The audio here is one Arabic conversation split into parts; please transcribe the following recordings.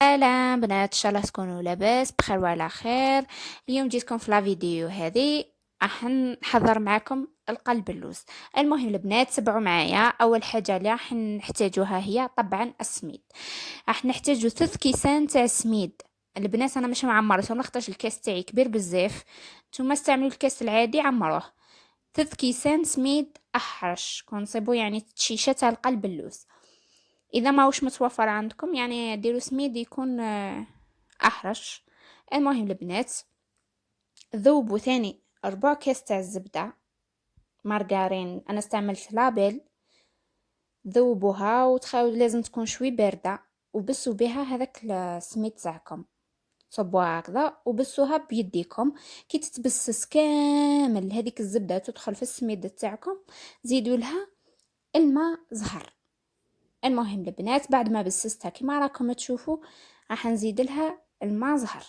سلام بنات، ان شاء الله تكونوا لاباس بخير وعلى خير. اليوم جيتكم في لا فيديو هذه راح نحضر معكم القلب اللوز. المهم البنات تبعوا معايا. اول حاجه اللي راح نحتاجوها هي طبعا السميد. راح نحتاجو 3 كيسان تاع سميد. البنات انا مش معمرتهم لاخاطش الكاس تاعي كبير بزاف. نتوما استعملوا الكاس العادي عمروه. 3 كيسان سميد احرش كونصيبو يعني تشيشه تاع القلب اللوز. اذا ما وش متوفر عندكم يعني ديروا سميد يكون احرش. المهم البنات ذوبوا ثاني 4 كيس تاع الزبدة مارغرين، انا استعملت لابيل. ذوبوها وتخاو لازم تكون شوي باردة وبسوا بها هذاك السميد تاعكم. صبوها هكذا وبسوها بيديكم. كي تتبسس كامل هذيك الزبدة تدخل في السميد تاعكم، زيدوا لها الماء زهر. المهم البنات بعد ما بسستها كما راكم تشوفوا راح نزيد لها الماء زهر.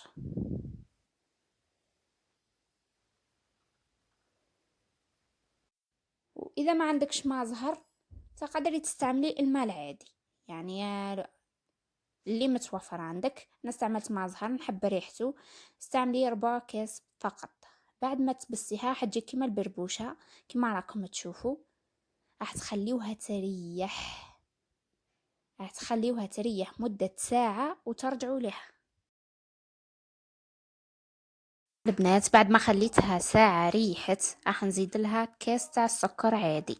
واذا ما عندكش ماء زهر تقدري تستعملي الماء العادي، يعني اللي متوفر عندك. انا استعملت ماء زهر نحب ريحته. استعملي 4 كيس فقط. بعد ما تبسيها حتجي كيما البربوشه كما راكم تشوفوا. راح تخليوها تريح. راح تخليوها تريح مدة ساعة وترجعوا لها. البنات بعد ما خليتها ساعة ريحت راح نزيد لها كاس تاع السكر عادي.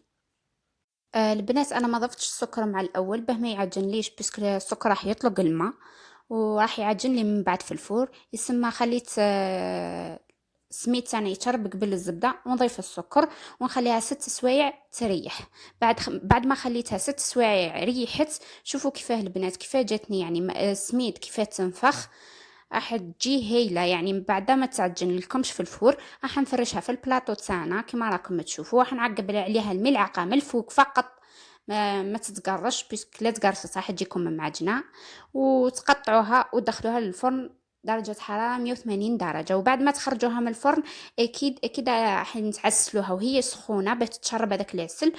البنات انا ما ضفتش السكر مع الاول باه ما يعجنليش باسكو السكر راح يطلق الماء وراح يعجن لي من بعد في الفور. يسمى خليت سميت تاعنا يتشرب قبل الزبده ونضيف السكر ونخليها 6 سوايع تريح. بعد ما خليتها 6 سوايع ريحت. شوفوا كيفاه البنات كيفاه جاتني يعني سميد كيفاه تنفخ. راح تجي هايله يعني بعد ما تعجن لكمش في الفور. راح نفرشها في البلاطو تاعنا كما راكم تشوفوا. راح نعقب عليها الملعقه من الفوق فقط. ما تتقرش بيسك لا تقرصت راح تجيكم معجنه. وتقطعوها وتدخلوها للفرن درجة حرارة 180 درجة. وبعد ما تخرجوها من الفرن أكيد أكيد راح تعسلوها وهي سخونة باش تشرب هذاك العسل.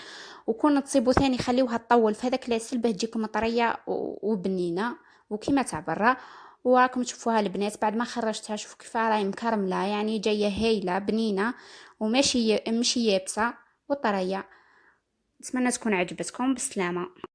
وكون تصيبوا ثاني خليوها تطول في هذاك العسل باش تجيكم طرية وبنينة وكما تاع برا. وراكم تشوفوها البنات بعد ما خرجتها شوفوا كيف راهي مكرملة يعني جاية هايلة بنينة وماشي ماشي يابسة وطرية. نتمنى تكون عجبتكم. بسلامة.